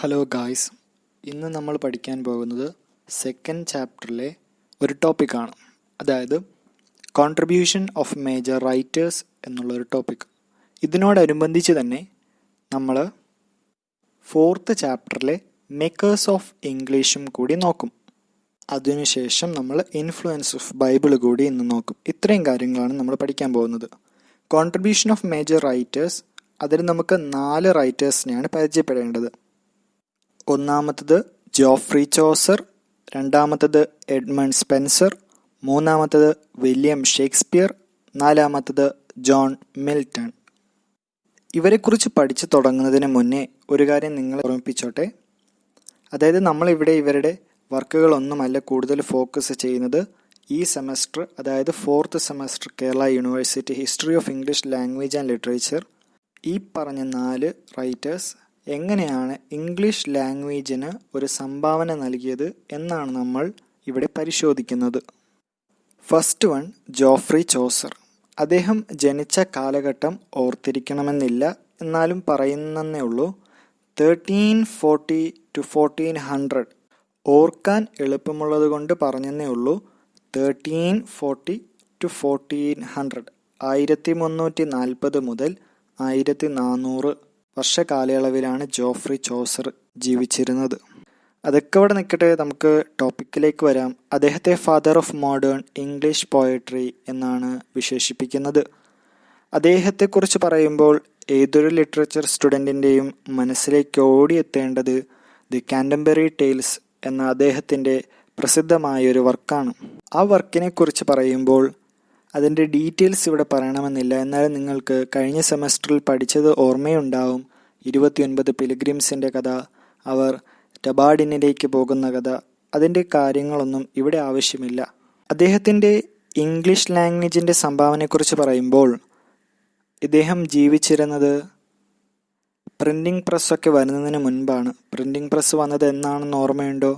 Hello guys, ഇന്ന് നമ്മൾ പഠിക്കാൻ പോകുന്നത് സെക്കൻഡ് ചാപ്റ്ററിലെ ഒരു ടോപ്പിക്കാണ്. അതായത് കോൺട്രിബ്യൂഷൻ ഓഫ് മേജർ റൈറ്റേഴ്സ് എന്നുള്ളൊരു ടോപ്പിക്. ഇതിനോടനുബന്ധിച്ച് തന്നെ നമ്മൾ ഫോർത്ത് ചാപ്റ്ററിലെ മേക്കേഴ്സ് ഓഫ് ഇംഗ്ലീഷും കൂടി നോക്കും. അതിനുശേഷം നമ്മൾ ഇൻഫ്ലുവൻസ് ഓഫ് ബൈബിൾ കൂടി ഇന്ന് നോക്കും. ഇത്രയും കാര്യങ്ങളാണ് നമ്മൾ പഠിക്കാൻ പോകുന്നത്. കോൺട്രിബ്യൂഷൻ ഓഫ് മേജർ റൈറ്റേഴ്സ്, അതിൽ നമുക്ക് 4 റൈറ്റേഴ്സിനെയാണ് പരിചയപ്പെടേണ്ടത്. ഒന്നാമത്തത് ജോഫ്രി ചോസർ, രണ്ടാമത്തത് എഡ്മണ്ട് സ്പെൻസർ, മൂന്നാമത്തത് വില്യം ഷേക്സ്പിയർ, നാലാമത്തത് ജോൺ മിൽട്ടൺ. ഇവരെക്കുറിച്ച് പഠിച്ചു തുടങ്ങുന്നതിന് മുന്നേ ഒരു കാര്യം നിങ്ങളെ ഓർമ്മിപ്പിച്ചോട്ടെ. അതായത് നമ്മളിവിടെ ഇവരുടെ വർക്കുകളൊന്നുമല്ല കൂടുതൽ ഫോക്കസ് ചെയ്യുന്നത്. ഈ സെമസ്റ്റർ, അതായത് fourth semester Kerala university history of English language and literature, ഈ പറഞ്ഞ 4 റൈറ്റേഴ്സ് എങ്ങനെയാണ് ഇംഗ്ലീഷ് ലാംഗ്വേജിന് ഒരു സംഭാവന നൽകിയത് എന്നാണ് നമ്മൾ ഇവിടെ പരിശോധിക്കുന്നത്. First one, Joffrey Chaucer. അദ്ദേഹം ജനിച്ച കാലഘട്ടം ഓർത്തിരിക്കണമെന്നില്ല, എന്നാലും പറയുന്നേ ഉള്ളൂ. 1340 to 1400. ഓർക്കാൻ എളുപ്പമുള്ളത് കൊണ്ട് പറഞ്ഞതേ ഉള്ളൂ. 1340 to 1400, 1340 മുതൽ 1400 വർഷകാലയളവിലാണ് ജോഫ്രി ചോസർ ജീവിച്ചിരുന്നത്. അതൊക്കെ ഇവിടെ നിൽക്കട്ടെ, നമുക്ക് ടോപ്പിക്കിലേക്ക് വരാം. അദ്ദേഹത്തെ father of modern English poetry എന്നാണ് വിശേഷിപ്പിക്കുന്നത്. അദ്ദേഹത്തെക്കുറിച്ച് പറയുമ്പോൾ ഏതൊരു ലിറ്ററേച്ചർ സ്റ്റുഡൻറ്റിൻ്റെയും മനസ്സിലേക്ക് ഓടിയെത്തേണ്ടത് ദി കാൻറ്റംബറി ടെയിൽസ് എന്ന അദ്ദേഹത്തിൻ്റെ പ്രസിദ്ധമായൊരു വർക്കാണ്. ആ വർക്കിനെ കുറിച്ച് പറയുമ്പോൾ അതിൻ്റെ ഡീറ്റെയിൽസ് ഇവിടെ പറയണമെന്നില്ല. എന്നാലും നിങ്ങൾക്ക് കഴിഞ്ഞ സെമസ്റ്ററിൽ പഠിച്ചത് ഓർമ്മയുണ്ടാവും. 29 പിലിഗ്രിംസിൻ്റെ കഥ, അവർ ടബാഡിനിലേക്ക് പോകുന്ന കഥ, അതിൻ്റെ കാര്യങ്ങളൊന്നും ഇവിടെ ആവശ്യമില്ല. അദ്ദേഹത്തിൻ്റെ ഇംഗ്ലീഷ് ലാംഗ്വേജിൻ്റെ സംഭാവനയെക്കുറിച്ച് പറയുമ്പോൾ ഇദ്ദേഹം ജീവിച്ചിരുന്നത് പ്രിൻറ്റിംഗ് പ്രസ്സൊക്കെ വരുന്നതിന് മുൻപാണ്. പ്രിൻറ്റിംഗ് പ്രസ് വന്നത് എന്നാണെന്ന് ഓർമ്മയുണ്ടോ?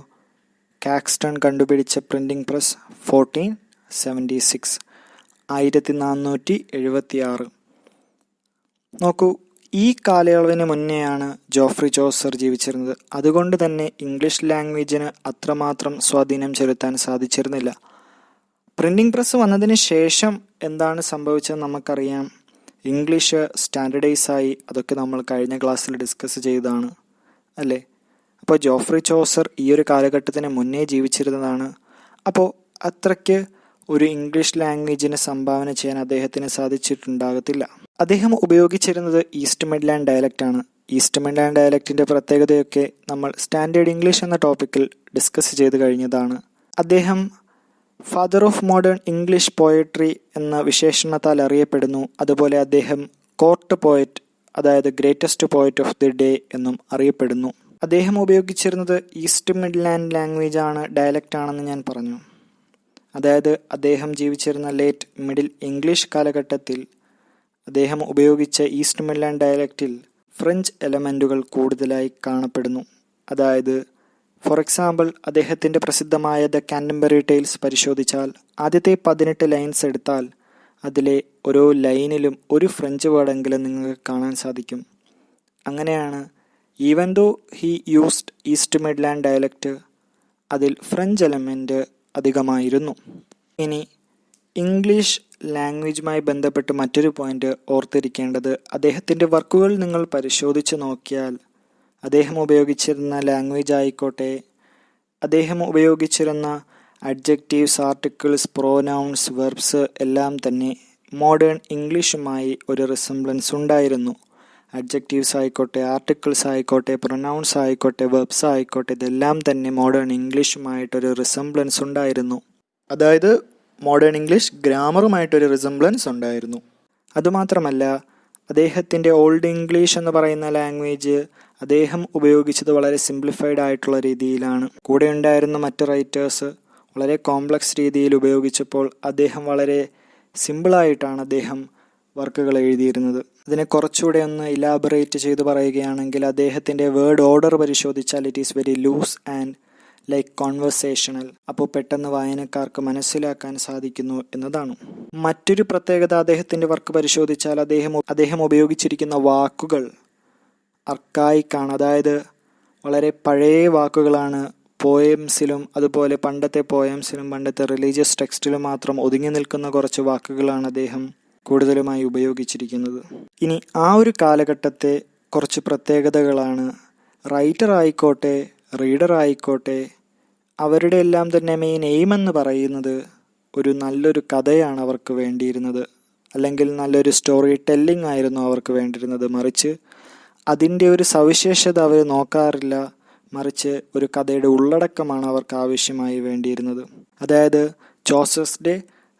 കാക്സ്റ്റൺ കണ്ടുപിടിച്ച പ്രിൻറ്റിംഗ് പ്രസ് 1476, 1476. നോക്കൂ, ഈ കാലയളവിന് മുന്നെയാണ് ജോഫ്രി ചോസർ ജീവിച്ചിരുന്നത്. അതുകൊണ്ട് തന്നെ ഇംഗ്ലീഷ് ലാംഗ്വേജിന് അത്രമാത്രം സ്വാധീനം ചെലുത്താൻ സാധിച്ചിരുന്നില്ല. പ്രിൻറ്റിംഗ് പ്രസ് വന്നതിന് ശേഷം എന്താണ് സംഭവിച്ചത് നമുക്കറിയാം. ഇംഗ്ലീഷ് സ്റ്റാൻഡർഡൈസായി. അതൊക്കെ നമ്മൾ കഴിഞ്ഞ ക്ലാസ്സിൽ ഡിസ്കസ് ചെയ്തതാണ് അല്ലേ? അപ്പോൾ ജോഫ്രി ചോസർ ഈ ഒരു കാലഘട്ടത്തിന് മുന്നേ ജീവിച്ചിരുന്നതാണ്. അപ്പോൾ അത്രയ്ക്ക് ഒരു ഇംഗ്ലീഷ് ലാംഗ്വേജിന് സംഭാവന ചെയ്യാൻ അദ്ദേഹത്തിന് സാധിച്ചിട്ടുണ്ടാകത്തില്ല. അദ്ദേഹം ഉപയോഗിച്ചിരുന്നത് ഈസ്റ്റ് മിഡ്ലാൻഡ് ഡയലക്റ്റാണ്. ഈസ്റ്റ് മിഡ്ലാൻഡ് ഡയലക്റ്റിൻ്റെ പ്രത്യേകതയൊക്കെ നമ്മൾ സ്റ്റാൻഡേർഡ് ഇംഗ്ലീഷ് എന്ന ടോപ്പിക്കിൽ ഡിസ്കസ് ചെയ്ത് കഴിഞ്ഞതാണ്. അദ്ദേഹം father of modern English poetry എന്ന വിശേഷണത്താൽ അറിയപ്പെടുന്നു. അതുപോലെ അദ്ദേഹം കോർട്ട് പോയറ്റ്, അതായത് greatest poet of the day എന്നും അറിയപ്പെടുന്നു. അദ്ദേഹം ഉപയോഗിച്ചിരുന്നത് ഈസ്റ്റ് മിഡ്ലാൻഡ് ലാംഗ്വേജ് ആണ്, ഡയലക്റ്റ് ആണെന്ന് ഞാൻ പറഞ്ഞു. അതായത് അദ്ദേഹം ജീവിച്ചിരുന്ന ലേറ്റ് മിഡിൽ ഇംഗ്ലീഷ് കാലഘട്ടത്തിൽ അദ്ദേഹം ഉപയോഗിച്ച ഈസ്റ്റ് മിഡ്ലാൻഡ് ഡയലക്റ്റിൽ ഫ്രഞ്ച് എലമെൻറ്റുകൾ കൂടുതലായി കാണപ്പെടുന്നു. അതായത് ഫോർ എക്സാമ്പിൾ, അദ്ദേഹത്തിൻ്റെ പ്രസിദ്ധമായ ദ കാൻറ്റംബറി ടെയിൽസ് പരിശോധിച്ചാൽ ആദ്യത്തെ 18 ലൈൻസ് എടുത്താൽ അതിലെ ഓരോ ലൈനിലും ഒരു ഫ്രഞ്ച് വേർഡെങ്കിലും നിങ്ങൾക്ക് കാണാൻ സാധിക്കും. അങ്ങനെയാണ് even though he used East Midland dialect, അതിൽ ഫ്രഞ്ച് എലമെൻറ്റ് അധികമായിരുന്നു. ഇനി ഇംഗ്ലീഷ് ലാംഗ്വേജുമായി ബന്ധപ്പെട്ട് മറ്റൊരു പോയിന്റ് ഓർത്തിരിക്കേണ്ടത്, അദ്ദേഹത്തിൻ്റെ വർക്കുകൾ നിങ്ങൾ പരിശോധിച്ച് നോക്കിയാൽ അദ്ദേഹം ഉപയോഗിച്ചിരുന്ന ലാംഗ്വേജ് ആയിക്കോട്ടെ, അദ്ദേഹം ഉപയോഗിച്ചിരുന്ന അഡ്ജക്റ്റീവ്സ്, ആർട്ടിക്കിൾസ്, പ്രോനൗൺസ്, വെർബ്സ് എല്ലാം തന്നെ മോഡേൺ ഇംഗ്ലീഷുമായി ഒരു റിസംബ്ലൻസ് ഉണ്ടായിരുന്നു. അഡ്ജക്റ്റീവ്സ് ആയിക്കോട്ടെ, ആർട്ടിക്കിൾസ് ആയിക്കോട്ടെ, പ്രൊനൗൺസ് ആയിക്കോട്ടെ, വെർബ്സ് ആയിക്കോട്ടെ, ഇതെല്ലാം തന്നെ മോഡേൺ ഇംഗ്ലീഷുമായിട്ടൊരു റിസംബ്ലൻസ് ഉണ്ടായിരുന്നു. അതായത് മോഡേൺ ഇംഗ്ലീഷ് ഗ്രാമറുമായിട്ടൊരു റിസംബ്ലൻസ് ഉണ്ടായിരുന്നു. അതുമാത്രമല്ല, അദ്ദേഹത്തിൻ്റെ ഓൾഡ് ഇംഗ്ലീഷ് എന്ന് പറയുന്ന ലാംഗ്വേജ് അദ്ദേഹം ഉപയോഗിച്ചത് വളരെ സിംപ്ലിഫൈഡ് ആയിട്ടുള്ള രീതിയിലാണ്. കൂടെ ഉണ്ടായിരുന്ന മറ്റ് റൈറ്റേഴ്സ് വളരെ കോംപ്ലക്സ് രീതിയിൽ ഉപയോഗിച്ചപ്പോൾ അദ്ദേഹം വളരെ സിമ്പിളായിട്ടാണ് അദ്ദേഹം വർക്കുകൾ എഴുതിയിരുന്നത്. അതിനെ കുറച്ചുകൂടെ ഒന്ന് ഇലാബറേറ്റ് ചെയ്ത് പറയുകയാണെങ്കിൽ അദ്ദേഹത്തിൻ്റെ വേർഡ് ഓർഡർ പരിശോധിച്ചാൽ it is very loose and like conversational. അപ്പോൾ പെട്ടെന്ന് വായനക്കാർക്ക് മനസ്സിലാക്കാൻ സാധിക്കുന്നു എന്നതാണ്. മറ്റൊരു പ്രത്യേകത അദ്ദേഹത്തിൻ്റെ വർക്ക് പരിശോധിച്ചാൽ അദ്ദേഹം ഉപയോഗിച്ചിരിക്കുന്ന വാക്കുകൾ അർക്കായിക്കാണ്. അതായത് വളരെ പഴയ വാക്കുകളാണ് പോയംസിലും അതുപോലെ പണ്ടത്തെ പോയംസിലും പണ്ടത്തെ റിലീജിയസ് ടെക്സ്റ്റിലും മാത്രം ഒതുങ്ങി നിൽക്കുന്ന കുറച്ച് വാക്കുകളാണ് അദ്ദേഹം കൂടുതലുമായി ഉപയോഗിച്ചിരിക്കുന്നത്. ഇനി ആ ഒരു കാലഘട്ടത്തെ കുറച്ച് പ്രത്യേകതകളാണ്. റൈറ്റർ ആയിക്കോട്ടെ റീഡർ ആയിക്കോട്ടെ അവരുടെ എല്ലാം തന്നെ മെയിൻ എയിം എന്ന് പറയുന്നത് ഒരു നല്ലൊരു കഥയാണ് അവർക്ക് വേണ്ടിയിരുന്നത്, അല്ലെങ്കിൽ നല്ലൊരു സ്റ്റോറി ടെല്ലിംഗ് ആയിരുന്നു അവർക്ക് വേണ്ടിയിരുന്നത്. മറിച്ച് അതിൻ്റെ ഒരു സവിശേഷത അവർ നോക്കാറില്ല, മറിച്ച് ഒരു കഥയുടെ ഉള്ളടക്കമാണ് അവർക്ക് ആവശ്യമായി വേണ്ടിയിരുന്നത്. അതായത് ചോസേഴ്സിൻ്റെ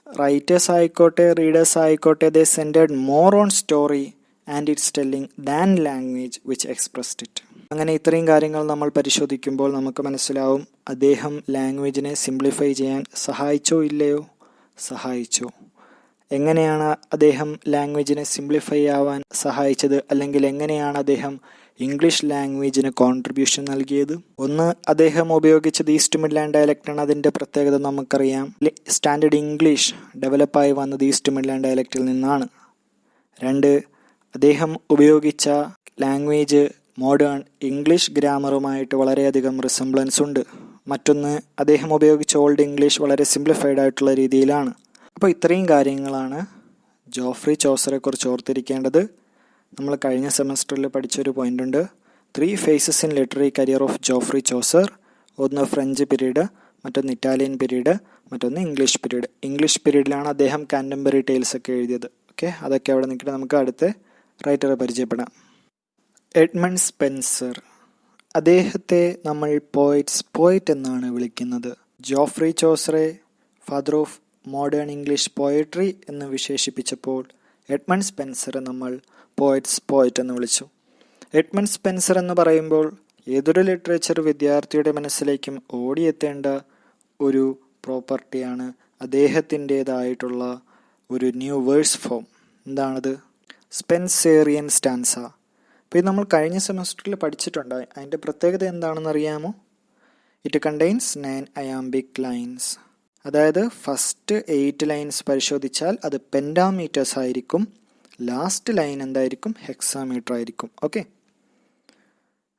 റൈറ്റേഴ്സ് ആയിക്കോട്ടെ റീഡേഴ്സ് ആയിക്കോട്ടെ they centred more on story and its telling than language which expressed it. അങ്ങനെ ഇത്രയും കാര്യങ്ങൾ നമ്മൾ പരിശോധിക്കുമ്പോൾ നമുക്ക് മനസ്സിലാവും അദ്ദേഹം ലാംഗ്വേജിനെ സിംപ്ലിഫൈ ചെയ്യാൻ സഹായിച്ചോ ഇല്ലയോ? സഹായിച്ചു. എങ്ങനെയാണ് അദ്ദേഹം ലാംഗ്വേജിനെ സിംപ്ലിഫൈ ആവാൻ സഹായിച്ചത്, അല്ലെങ്കിൽ എങ്ങനെയാണ് അദ്ദേഹം ഇംഗ്ലീഷ് ലാംഗ്വേജിന് കോൺട്രിബ്യൂഷൻ നൽകിയത്? ഒന്ന്, അദ്ദേഹം ഉപയോഗിച്ചത് ഈസ്റ്റ് മിഡ്ലാൻഡ് ഡയലക്റ്റാണ്. അതിൻ്റെ പ്രത്യേകത നമുക്കറിയാം. സ്റ്റാൻഡേർഡ് ഇംഗ്ലീഷ് ഡെവലപ്പായി വന്നത് ഈസ്റ്റ് മിഡ്ലാൻഡ് ഡയലക്റ്റിൽ നിന്നാണ്. രണ്ട്, അദ്ദേഹം ഉപയോഗിച്ച ലാംഗ്വേജ് മോഡേൺ ഇംഗ്ലീഷ് ഗ്രാമറുമായിട്ട് വളരെയധികം റിസംബ്ലൻസ് ഉണ്ട്. മറ്റൊന്ന്, അദ്ദേഹം ഉപയോഗിച്ച ഓൾഡ് ഇംഗ്ലീഷ് വളരെ സിംപ്ലിഫൈഡ് ആയിട്ടുള്ള രീതിയിലാണ്. അപ്പോൾ ഇത്രയും കാര്യങ്ങളാണ് ജോഫ്രി ചോസറെ കുറിച്ച് ഓർത്തിരിക്കേണ്ടത്. നമ്മൾ കഴിഞ്ഞ സെമസ്റ്ററിൽ പഠിച്ചൊരു പോയിന്റ് ഉണ്ട്, 3 phases in literary career of Joffrey Chaucer. ഒന്ന് ഫ്രഞ്ച് പീരീഡ്, മറ്റൊന്ന് ഇറ്റാലിയൻ പീരീഡ്, മറ്റൊന്ന് ഇംഗ്ലീഷ് പീരീഡ്. ഇംഗ്ലീഷ് പീരീഡിലാണ് അദ്ദേഹം കാൻറ്റംബറി ടെയിൽസ് ഒക്കെ എഴുതിയത്. ഓക്കെ, അതൊക്കെ അവിടെ നിൽക്കട്ടെ. നമുക്ക് അടുത്ത റൈറ്ററെ പരിചയപ്പെടാം. Edmund Spenser. അദ്ദേഹത്തെ നമ്മൾ പോയറ്റ് എന്നാണ് വിളിക്കുന്നത്. ജോഫ്രി ചോസറെ father of modern English poetry എന്ന് വിശേഷിപ്പിച്ചപ്പോൾ എഡ്മണ്ട് സ്പെൻസറെ നമ്മൾ പോയറ്റ് എന്ന് വിളിച്ചു. എഡ്മണ്ട് സ്പെൻസർ എന്ന് പറയുമ്പോൾ ഏതൊരു ലിറ്ററേച്ചർ വിദ്യാർത്ഥിയുടെ മനസ്സിലേക്കും ഓടിയെത്തേണ്ട ഒരു പ്രോപ്പർട്ടിയാണ് അദ്ദേഹത്തിൻ്റേതായിട്ടുള്ള ഒരു ന്യൂ വേഴ്സ് ഫോം. എന്താണത്? Spenserian stanza. അപ്പോൾ ഇത് നമ്മൾ കഴിഞ്ഞ സെമസ്റ്ററിൽ പഠിച്ചിട്ടുണ്ട്. അതിൻ്റെ പ്രത്യേകത എന്താണെന്ന് അറിയാമോ? It contains 9 iambic lines. അതായത് ഫസ്റ്റ് 8 ലൈൻസ് പരിശോധിച്ചാൽ അത് പെൻറ്റാമീറ്റേഴ്സ് ആയിരിക്കും, ലാസ്റ്റ് ലൈൻ എന്തായിരിക്കും? ഹെക്സാമീറ്റർ ആയിരിക്കും. ഓക്കെ,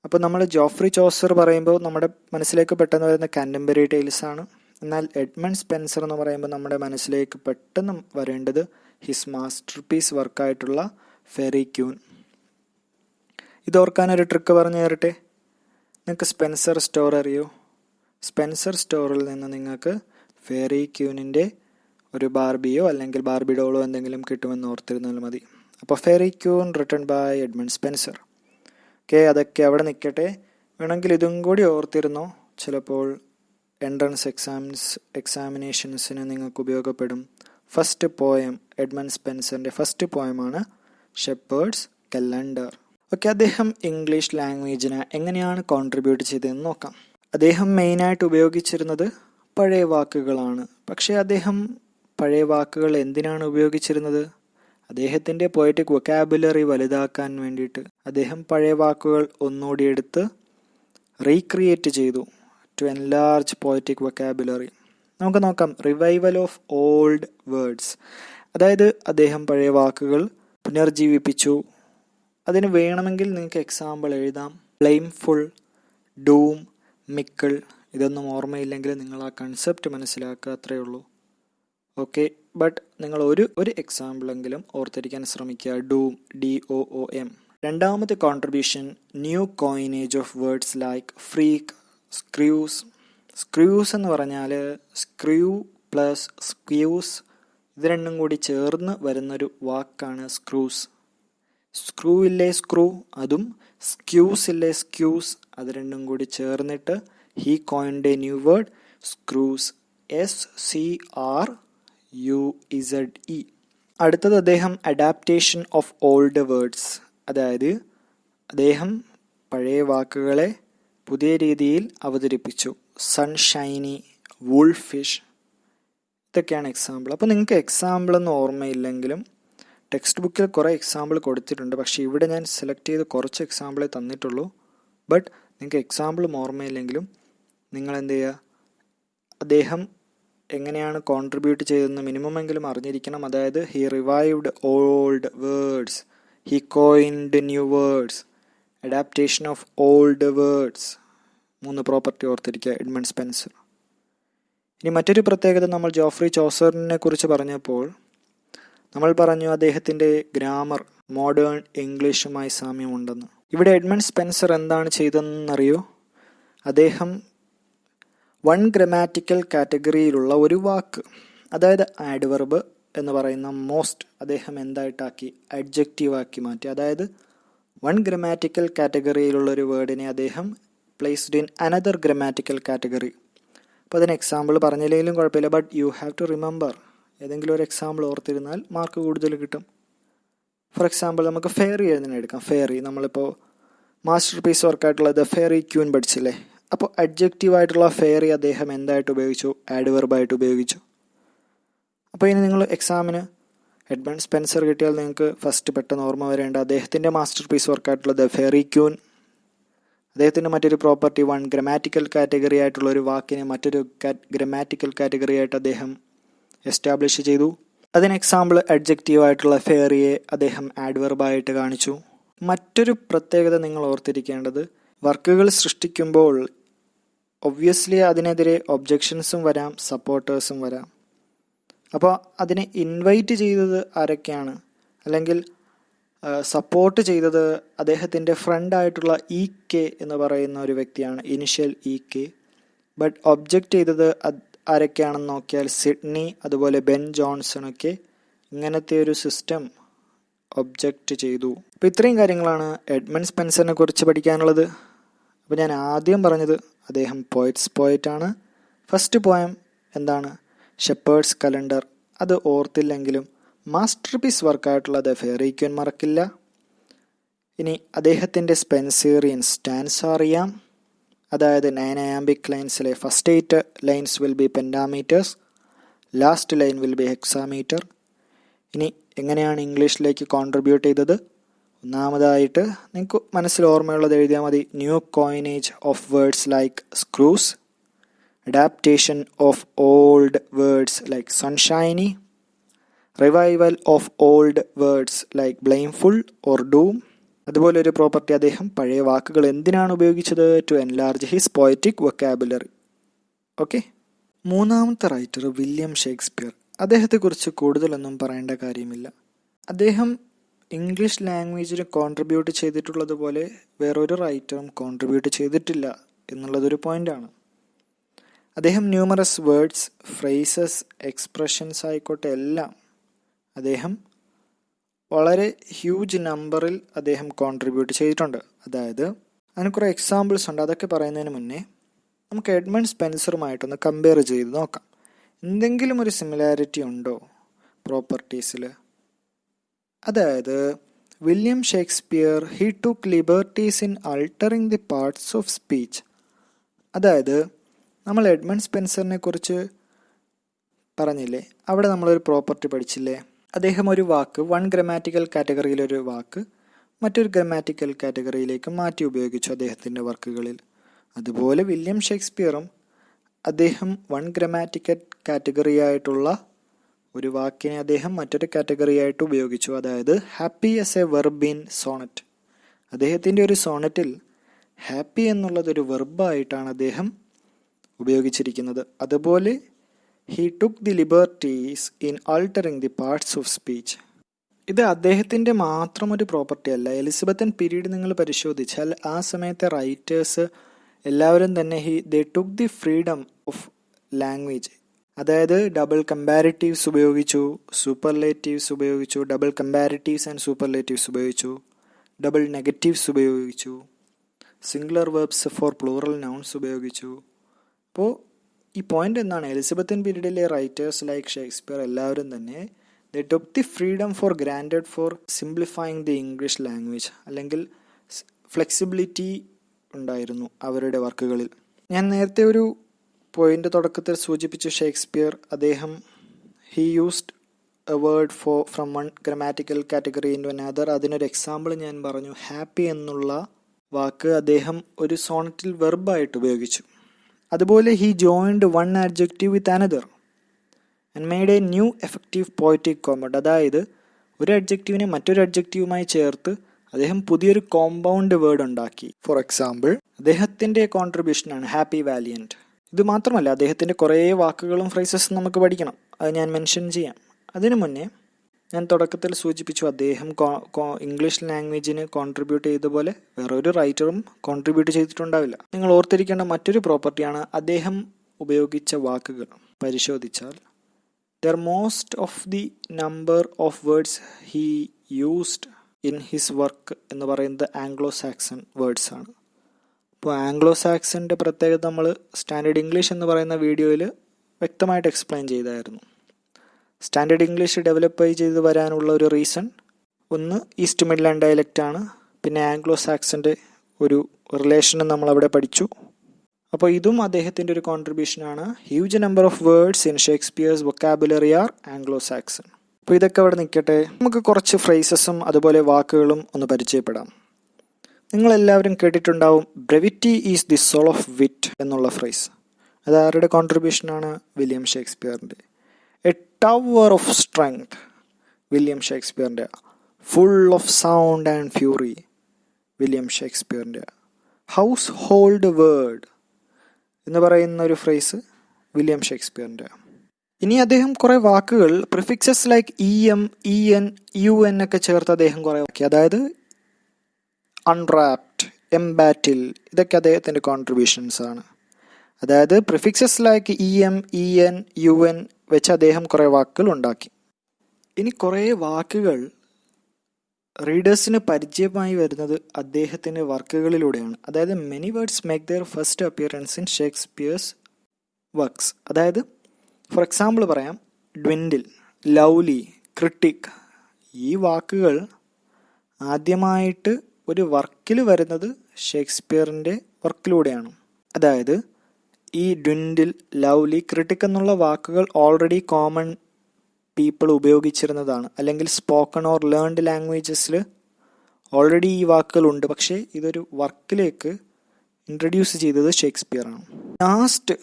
അപ്പോൾ നമ്മൾ ജോഫ്രി ചോസർ പറയുമ്പോൾ നമ്മുടെ മനസ്സിലേക്ക് പെട്ടെന്ന് വരുന്ന കാൻറ്റംബറി ടെയിൽസ് ആണ്. എന്നാൽ എഡ്മണ്ട് സ്പെൻസർ എന്ന് പറയുമ്പോൾ നമ്മുടെ മനസ്സിലേക്ക് പെട്ടെന്ന് വരേണ്ടത് ഹിസ് മാസ്റ്റർ പീസ് വർക്കായിട്ടുള്ള ഫെറി ക്യൂൻ. ഇതോർക്കാനൊരു ട്രിക്ക് പറഞ്ഞു തരട്ടെ. നിങ്ങൾക്ക് സ്പെൻസർ സ്റ്റോർ അറിയോ? സ്പെൻസർ സ്റ്റോറിൽ നിന്ന് നിങ്ങൾക്ക് ഫെറി ക്യൂനിൻ്റെ ഒരു ബാർബിയോ അല്ലെങ്കിൽ ബാർബി ഡോളോ എന്തെങ്കിലും കിട്ടുമെന്ന് ഓർത്തിരുന്നാൽ മതി. അപ്പോൾ Faerie Queene written by Edmund Spenser. Okay, അതൊക്കെ അവിടെ നിൽക്കട്ടെ. വേണമെങ്കിൽ ഇതും കൂടി ഓർത്തിരുന്നോ, ചിലപ്പോൾ എൻട്രൻസ് എക്സാമിനേഷൻസിന് നിങ്ങൾക്ക് ഉപയോഗപ്പെടും. ഫസ്റ്റ് പോയം, എഡ്മണ്ട് സ്പെൻസറിൻ്റെ ഫസ്റ്റ് പോയമാണ് ഷെപ്പേർഡ്സ് കലണ്ടർ. ഓക്കെ, അദ്ദേഹം ഇംഗ്ലീഷ് ലാംഗ്വേജിന് എങ്ങനെയാണ് കോൺട്രിബ്യൂട്ട് ചെയ്തതെന്ന് നോക്കാം. അദ്ദേഹം മെയിനായിട്ട് ഉപയോഗിച്ചിരുന്നത് പഴയ വാക്കുകളാണ്. പക്ഷേ അദ്ദേഹം പഴയ വാക്കുകൾ എന്തിനാണ് ഉപയോഗിച്ചിരുന്നത്? അദ്ദേഹത്തിൻ്റെ പോയറ്റിക് വൊക്കാബുലറി വലുതാക്കാൻ വേണ്ടിയിട്ട് അദ്ദേഹം പഴയ വാക്കുകൾ ഒന്നുകൂടി എടുത്ത് റീക്രിയേറ്റ് ചെയ്തു, ടു എൻലാർജ് പോയറ്റിക് വൊക്കാബുലറി. നമുക്ക് നോക്കാം. റിവൈവൽ ഓഫ് ഓൾഡ് വേർഡ്സ്, അതായത് അദ്ദേഹം പഴയ വാക്കുകൾ പുനർജീവിപ്പിച്ചു. അതിന് വേണമെങ്കിൽ നിങ്ങൾക്ക് എക്സാമ്പിൾ എഴുതാം. ബ്ലെയിംഫുൾ, ഡൂം, മിക്കിൾ. ഇതൊന്നും ഓർമ്മയില്ലെങ്കിൽ നിങ്ങൾ ആ കൺസെപ്റ്റ് മനസ്സിലാക്കുക, അത്രയേ ഉള്ളൂ. ഓക്കെ, ബട്ട് നിങ്ങൾ ഒരു എക്സാമ്പിളെങ്കിലും ഓർത്തിരിക്കാൻ ശ്രമിക്കുക. Dome, DOOM. രണ്ടാമത്തെ contribution, new coinage of words like freak, screws. Screws എന്ന് പറഞ്ഞാൽ സ്ക്രൂ പ്ലസ് സ്ക്യൂസ്, ഇത് രണ്ടും കൂടി ചേർന്ന് വരുന്നൊരു വാക്കാണ് സ്ക്രൂസ്. സ്ക്രൂ ഇല്ലേ സ്ക്രൂ, അതും സ്ക്യൂസ് ഇല്ലേ സ്ക്യൂസ്, അത് രണ്ടും കൂടി ചേർന്നിട്ട് he coined A new word screws, SCRUZE. അടുത്തത് അദ്ദേഹം അഡാപ്റ്റേഷൻ ഓഫ് ഓൾഡ് വേർഡ്സ്, അതായത് അദ്ദേഹം പഴയ വാക്കുകളെ പുതിയ രീതിയിൽ അവതരിപ്പിച്ചു. സൺഷൈനി, വൂൾഫിഷ്, ഇതൊക്കെയാണ് എക്സാമ്പിൾ. അപ്പോൾ നിങ്ങൾക്ക് എക്സാമ്പിളൊന്നും ഓർമ്മയില്ലെങ്കിലും ടെക്സ്റ്റ് ബുക്കിൽ കുറേ എക്സാമ്പിൾ കൊടുത്തിട്ടുണ്ട്. പക്ഷേ ഇവിടെ ഞാൻ സെലക്ട് ചെയ്ത് കുറച്ച് എക്സാമ്പിളേ തന്നിട്ടുള്ളൂ. ബട്ട് നിങ്ങൾക്ക് എക്സാമ്പിളും ഓർമ്മയില്ലെങ്കിലും നിങ്ങൾ എന്ത് ചെയ്യുക, അദ്ദേഹം എങ്ങനെയാണ് കോൺട്രിബ്യൂട്ട് ചെയ്തതെന്ന് മിനിമമെങ്കിലും അറിഞ്ഞിരിക്കണം. അതായത് he revived old words, he coined new words, adaptation of old words. 3 property ഓർത്തിരിക്കുക എഡ്മണ്ട് സ്പെൻസർ. ഇനി മറ്റൊരു പ്രത്യേകത, നമ്മൾ ജോഫ്രി ചോസറിനെ കുറിച്ച് പറഞ്ഞപ്പോൾ നമ്മൾ പറഞ്ഞു അദ്ദേഹത്തിൻ്റെ ഗ്രാമർ മോഡേൺ ഇംഗ്ലീഷുമായി സാമ്യമുണ്ടെന്ന്. ഇവിടെ എഡ്മണ്ട് സ്പെൻസർ എന്താണ് ചെയ്തതെന്നറിയോ? അദ്ദേഹം 1 ഗ്രമാറ്റിക്കൽ കാറ്റഗറിയിലുള്ള ഒരു വാക്ക്, അതായത് ആഡ്വർബ് എന്ന് പറയുന്ന മോസ്റ്റ്, അദ്ദേഹം എന്തായിട്ടാക്കി? അഡ്ജക്റ്റീവാക്കി മാറ്റി. അതായത് 1 ഗ്രമാറ്റിക്കൽ കാറ്റഗറിയിലുള്ള ഒരു വേർഡിനെ അദ്ദേഹം placed in another grammatical category. അപ്പോൾ അതിന് എക്സാമ്പിൾ പറഞ്ഞില്ലെങ്കിലും കുഴപ്പമില്ല, but you have to remember. ഏതെങ്കിലും ഒരു എക്സാമ്പിൾ ഓർത്തിരുന്നാൽ മാർക്ക് കൂടുതൽ കിട്ടും. ഫോർ എക്സാമ്പിൾ നമുക്ക് ഫെയറി എഴുതുന്നതിനെടുക്കാം. ഫെയറി നമ്മളിപ്പോൾ മാസ്റ്റർ പീസ് വർക്കായിട്ടുള്ള ദ ഫെയറി ക്യൂൻ പഠിച്ചില്ലേ? അപ്പോൾ അഡ്ജക്റ്റീവായിട്ടുള്ള ഫെയറി അദ്ദേഹം എന്തായിട്ട് ഉപയോഗിച്ചു? ആഡ്വർബായിട്ട് ഉപയോഗിച്ചു. അപ്പോൾ ഇനി നിങ്ങൾ എക്സാമിന് എഡ്മണ്ട് സ്പെൻസർ കിട്ടിയാൽ നിങ്ങൾക്ക് ഫസ്റ്റ് പെട്ടെന്ന് ഓർമ്മ വരേണ്ട അദ്ദേഹത്തിൻ്റെ മാസ്റ്റർ പീസ് വർക്കായിട്ടുള്ള ദ ഫെയറി ക്യൂൻ. അദ്ദേഹത്തിൻ്റെ മറ്റൊരു പ്രോപ്പർട്ടി 1 ഗ്രമാറ്റിക്കൽ കാറ്റഗറി ആയിട്ടുള്ള ഒരു വാക്കിനെ മറ്റൊരു ഗ്രമാറ്റിക്കൽ കാറ്റഗറി ആയിട്ട് അദ്ദേഹം എസ്റ്റാബ്ലിഷ് ചെയ്തു. അതിന് എക്സാമ്പിൾ അഡ്ജക്റ്റീവായിട്ടുള്ള ഫെയറിയെ അദ്ദേഹം ആഡ്വർബായിട്ട് കാണിച്ചു. മറ്റൊരു പ്രത്യേകത നിങ്ങൾ ഓർത്തിരിക്കേണ്ടത്, വർക്കുകൾ സൃഷ്ടിക്കുമ്പോൾ ഒബ്വിയസ്ലി അതിനെതിരെ ഒബ്ജെക്ഷൻസും വരാം, സപ്പോർട്ടേഴ്സും വരാം. അപ്പോൾ അതിനെ ഇൻവൈറ്റ് ചെയ്തത് ആരൊക്കെയാണ്, അല്ലെങ്കിൽ സപ്പോർട്ട് ചെയ്തത് അദ്ദേഹത്തിൻ്റെ ഫ്രണ്ടായിട്ടുള്ള EK എന്ന് പറയുന്ന ഒരു വ്യക്തിയാണ്, ഇനിഷ്യൽ EK. ബട്ട് ഒബ്ജക്റ്റ് ചെയ്തത് ആരൊക്കെയാണെന്ന് നോക്കിയാൽ സിഡ്നി, അതുപോലെ ബെൻ ജോൺസണൊക്കെ ഇങ്ങനത്തെ ഒരു സിസ്റ്റം ഒബ്ജക്റ്റ് ചെയ്തു. അപ്പോൾ ഇത്രയും കാര്യങ്ങളാണ് എഡ്മണ്ട് സ്പെൻസറിനെ കുറിച്ച് പഠിക്കാനുള്ളത്. അപ്പോൾ ഞാൻ ആദ്യം പറഞ്ഞത് അദ്ദേഹം പോയറ്റാണ്. ഫസ്റ്റ് പോയം എന്താണ്? Shepherd's Calendar. അത് ഓർത്തില്ലെങ്കിലും മാസ്റ്റർ പീസ് വർക്കായിട്ടുള്ള ദ ഫെയറി ക്യൂൻ മറക്കില്ല. ഇനി അദ്ദേഹത്തിൻ്റെ സ്പെൻസേറിയൻ സ്റ്റാൻസ് അറിയാം. അതായത് 9 അയാംബിക് ലൈൻസിലെ first 8 lines will be pentameters, last line will be hexameter. ഇനി എങ്ങനെയാണ് ഇംഗ്ലീഷിലേക്ക് കോൺട്രിബ്യൂട്ട് ചെയ്തത്? ഒന്നാമതായിട്ട് നിങ്ങൾക്ക് മനസ്സിൽ ഓർമ്മയുള്ളത് എഴുതിയാൽ മതി. New coinage of words like scruze, adaptation of old words like sunshiny, revival of old words like blameful or doom. അതുപോലെ ഒരു പ്രോപ്പർട്ടി, അദ്ദേഹം പഴയ വാക്കുകൾ എന്തിനാണ് ഉപയോഗിച്ചത്? To enlarge his poetic vocabulary. Okay. മൂന്നാമത്തെ റൈറ്റർ വില്യം ഷേക്സ്പിയർ. അദ്ദേഹത്തെക്കുറിച്ച് കൂടുതലൊന്നും പറയേണ്ട കാര്യമില്ല. അദ്ദേഹം ഇംഗ്ലീഷ് ലാംഗ്വേജിന് കോൺട്രിബ്യൂട്ട് ചെയ്തിട്ടുള്ളതുപോലെ വേറൊരു റൈറ്ററും കോൺട്രിബ്യൂട്ട് ചെയ്തിട്ടില്ല എന്നുള്ളതൊരു പോയിൻ്റാണ്. അദ്ദേഹം ന്യൂമറസ് വേർഡ്സ്, ഫ്രേസസ്, എക്സ്പ്രഷൻസ് ആയിക്കോട്ടെ എല്ലാം അദ്ദേഹം വളരെ ഹ്യൂജ് നമ്പറിൽ അദ്ദേഹം കോൺട്രിബ്യൂട്ട് ചെയ്തിട്ടുണ്ട്. അതായത് അതിന് കുറേ എക്സാമ്പിൾസ് ഉണ്ട്. അതൊക്കെ പറയുന്നതിന് മുന്നേ നമുക്ക് എഡ്മണ്ട് സ്പെൻസറുമായിട്ടൊന്ന് കമ്പയർ ചെയ്ത് നോക്കാം. എന്തെങ്കിലും ഒരു സിമിലാരിറ്റി ഉണ്ടോ പ്രോപ്പർട്ടീസിൽ? അതായത് William Shakespeare he took liberties in altering the parts of speech. അതായത് നമ്മൾ എഡ്മണ്ട് സ്പെൻസറിനെ കുറിച്ച് പറഞ്ഞില്ലേ, അവിടെ നമ്മളൊരു പ്രോപ്പർട്ടി പഠിച്ചില്ലേ? അദ്ദേഹം ഒരു വാക്ക് 1 ഗ്രമാറ്റിക്കൽ കാറ്റഗറിയിലൊരു വാക്ക് മറ്റൊരു ഗ്രമാറ്റിക്കൽ കാറ്റഗറിയിലേക്ക് മാറ്റി ഉപയോഗിച്ചു അദ്ദേഹത്തിൻ്റെ വർക്കുകളിൽ. അതുപോലെ വില്യം ഷേക്സ്പിയറും അദ്ദേഹം 1 ഗ്രമാറ്റിക്കൽ കാറ്റഗറി ആയിട്ടുള്ള ഒരു വാക്കിനെ അദ്ദേഹം മറ്റൊരു കാറ്റഗറി ആയിട്ട് ഉപയോഗിച്ചു. അതായത് happy as a verb in sonnet. അദ്ദേഹത്തിൻ്റെ ഒരു സോണറ്റിൽ ഹാപ്പി എന്നുള്ളതൊരു വെർബായിട്ടാണ് അദ്ദേഹം ഉപയോഗിച്ചിരിക്കുന്നത്. അതുപോലെ he took the liberties in altering the parts of speech. ഇത് അദ്ദേഹത്തിൻ്റെ മാത്രം ഒരു പ്രോപ്പർട്ടി അല്ല. എലിസബത്തൻ പീരീഡ് നിങ്ങൾ പരിശോധിച്ചാൽ ആ സമയത്തെ റൈറ്റേഴ്സ് എല്ലാവരും തന്നെ they took the freedom of language. അതായത് ഡബിൾ കമ്പാരിറ്റീവ്സ് ഉപയോഗിച്ചു, സൂപ്പർലേറ്റീവ്സ് ഉപയോഗിച്ചു, ഡബിൾ കമ്പാരിറ്റീവ്സ് ആൻഡ് സൂപ്പർലേറ്റീവ്സ് ഉപയോഗിച്ചു, ഡബിൾ നെഗറ്റീവ്സ് ഉപയോഗിച്ചു, singular verbs for plural nouns ഉപയോഗിച്ചു. അപ്പോൾ ഈ പോയിന്റ് എന്താണ്? എലിസബത്തൻ പീരീഡിലെ റൈറ്റേഴ്സ് ലൈക്ക് ഷേക്സ്പിയർ എല്ലാവരും തന്നെ they took the freedom for granted for simplifying the English language. അല്ലെങ്കിൽ ഫ്ലെക്സിബിലിറ്റി ഉണ്ടായിരുന്നു അവരുടെ വർക്കുകളിൽ. ഞാൻ നേരത്തെ ഒരു പോയിന്റ് തുടക്കത്തിൽ സൂചിപ്പിച്ചു. ഷേക്സ്പിയർ അദ്ദേഹം he used a word from one grammatical category into another. അതിനൊരു എക്സാമ്പിൾ ഞാൻ പറഞ്ഞു. ഹാപ്പി എന്നുള്ള വാക്ക് അദ്ദേഹം ഒരു സോണറ്റിൽ വെർബായിട്ട് ഉപയോഗിച്ചു. അതുപോലെ he joined one adjective with another and made a new effective poetic compound. അതായത് ഒരു അഡ്ജക്റ്റീവിനെ മറ്റൊരു അഡ്ജക്റ്റീവുമായി ചേർത്ത് അദ്ദേഹം പുതിയൊരു കോമ്പൗണ്ട് വേർഡ് ഉണ്ടാക്കി. ഫോർ എക്സാമ്പിൾ, അദ്ദേഹത്തിൻ്റെ കോൺട്രിബ്യൂഷനാണ് ഹാപ്പി വാലിയൻറ്റ്. ഇത് മാത്രമല്ല, അദ്ദേഹത്തിൻ്റെ കുറേ വാക്കുകളും ഫ്രേസസും നമുക്ക് പഠിക്കണം. അത് ഞാൻ മെൻഷൻ ചെയ്യാം. അതിനു മുന്നേ ഞാൻ തുടക്കത്തിൽ സൂചിപ്പിച്ചു, അദ്ദേഹം ഇംഗ്ലീഷ് ലാംഗ്വേജിന് കോൺട്രിബ്യൂട്ട് ചെയ്തതുപോലെ വേറൊരു റൈറ്ററും കോൺട്രിബ്യൂട്ട് ചെയ്തിട്ടുണ്ടാവില്ല. നിങ്ങൾ ഓർത്തിരിക്കേണ്ട മറ്റൊരു പ്രോപ്പർട്ടിയാണ് അദ്ദേഹം ഉപയോഗിച്ച വാക്കുകൾ. പരിശോധിച്ചാൽ most of the number of words he used in his work എന്ന് പറയുന്നത് ആംഗ്ലോ സാക്സൺ വേർഡ്സ് ആണ്. അപ്പോൾ ആംഗ്ലോ സാക്സൻ്റെ പ്രത്യേകത നമ്മൾ സ്റ്റാൻഡേർഡ് ഇംഗ്ലീഷ് എന്ന് പറയുന്ന വീഡിയോയിൽ വ്യക്തമായിട്ട് എക്സ്പ്ലെയിൻ ചെയ്തായിരുന്നു. സ്റ്റാൻഡേർഡ് ഇംഗ്ലീഷ് ഡെവലപ്പ് ചെയ്ത് വരാനുള്ള ഒരു റീസൺ ഒന്ന് ഈസ്റ്റ് മിഡ്ലാൻഡ് ഡയലക്റ്റ് ആണ്. പിന്നെ ആംഗ്ലോ സാക്സൻ്റെ ഒരു റിലേഷനും നമ്മളവിടെ പഠിച്ചു. അപ്പോൾ ഇതും അദ്ദേഹത്തിൻ്റെ ഒരു കോൺട്രിബ്യൂഷനാണ്. Huge number of words in Shakespeare's vocabulary are Anglo Saxon. അപ്പോൾ ഇതൊക്കെ അവിടെ നിൽക്കട്ടെ. നമുക്ക് കുറച്ച് ഫ്രേസസും അതുപോലെ വാക്കുകളും ഒന്ന് പരിചയപ്പെടാം. നിങ്ങളെല്ലാവരും കേട്ടിട്ടുണ്ടാവും brevity is the soul of wit എന്നുള്ള ഫ്രേസ്. അത് ആരുടെ കോൺട്രിബ്യൂഷനാണ്? വില്യം ഷേക്സ്പിയറിൻ്റെ. A tower of strength, William ഷേക്സ്പിയറിൻ്റെ. Full of sound and fury, William ഷേക്സ്പിയറിൻ്റെ. ഹൗസ് ഹോൾഡ് വേർഡ് എന്ന് പറയുന്ന ഒരു ഫ്രേസ് വില്യം ഷേക്സ്പിയറിൻ്റെ. ഇനി അദ്ദേഹം കുറേ വാക്കുകൾ prefixes like EM, EN, UN ഒക്കെ ചേർത്ത് അദ്ദേഹം കുറേ വാക്കി. അതായത് അൺറാപ്ഡ്, എംബാറ്റിൽ, ഇതൊക്കെ അദ്ദേഹത്തിൻ്റെ കോൺട്രിബ്യൂഷൻസ് ആണ്. അതായത് prefixes like EM, EN, UN വെച്ച് അദ്ദേഹം കുറേ വാക്കുകൾ ഉണ്ടാക്കി. ഇനി കുറേ വാക്കുകൾ റീഡേഴ്സിന് പരിചയമായി വരുന്നത് അദ്ദേഹത്തിൻ്റെ വർക്കുകളിലൂടെയാണ്. അതായത് many words make their first appearance in Shakespeare's works. അതായത് ഫോർ എക്സാമ്പിൾ പറയാം, ഡ്വിൻഡിൽ, ലവ്ലി, ക്രിട്ടിക്. ഈ വാക്കുകൾ ആദ്യമായിട്ട് ഒരു വർക്കിൽ വരുന്നത് ഷേക്സ്പിയറിൻ്റെ വർക്കിലൂടെയാണ്. അതായത് ഈ ഡ്വിൻഡിൽ, ലവ്ലി, ക്രിട്ടിക് എന്നുള്ള വാക്കുകൾ ഓൾറെഡി കോമൺ പീപ്പിൾ ഉപയോഗിച്ചിരുന്നതാണ്. അല്ലെങ്കിൽ സ്പോക്കൺ ഓർ ലേൺഡ് ലാംഗ്വേജസിൽ ഓൾറെഡി ഈ വാക്കുകളുണ്ട്. പക്ഷേ ഇതൊരു വർക്കിലേക്ക് ഇൻട്രൊഡ്യൂസ് ചെയ്തത് ഷേക്സ്പിയറാണ്. ലാസ്റ്റ്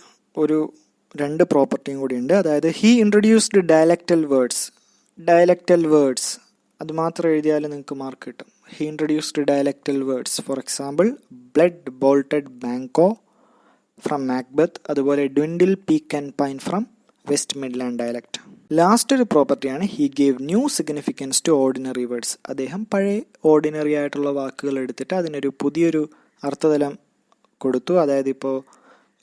ഒരു 2 പ്രോപ്പർട്ടിയും കൂടിയുണ്ട്. അതായത് ഹി ഇൻട്രൊഡ്യൂസ്ഡ് ഡയലക്റ്റൽ വേർഡ്സ്. അത് മാത്രം എഴുതിയാലും നിങ്ങൾക്ക് മാർക്ക് കിട്ടും. He introduced dialectal words. For example, blood bolted Banquo from Macbeth. അതുപോലെ dwindle, peak and pine from West Midland dialect. Last ഒരു പ്രോപ്പർട്ടിയാണ് he gave new significance to ordinary words. അദ്ദേഹം പഴയ ഓർഡിനറി ആയിട്ടുള്ള വാക്കുകൾ എടുത്തിട്ട് അതിനൊരു പുതിയൊരു അർത്ഥതലം കൊടുത്തു. അതായത് ഇപ്പോൾ